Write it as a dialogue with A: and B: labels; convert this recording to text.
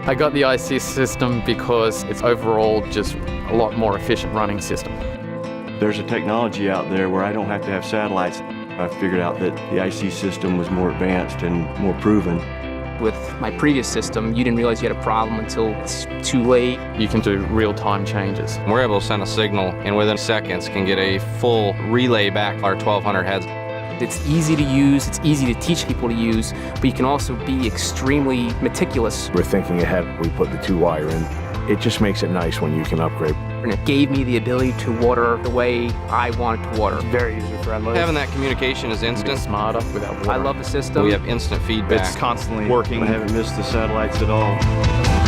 A: I got the IC system because it's overall just a lot more efficient running system.
B: There's a technology out there where I don't have to have satellites. I figured out that the IC system was more advanced and more proven.
C: With my previous system, you didn't realize you had a problem until it's too late.
A: You can do real-time changes.
D: We're able to send a signal and within seconds can get a full relay back our 1200 heads.
C: It's easy to use, it's easy to teach people to use, but you can also be extremely meticulous.
E: We're thinking ahead. We put the 2-wire in. It just makes it nice when you can upgrade.
C: And it gave me the ability to water the way I wanted to water.
E: Very user-friendly.
D: Having that communication is instant.
A: Smarter without water.
C: I love the system.
D: We have instant feedback.
F: It's constantly working.
B: I haven't missed the satellites at all.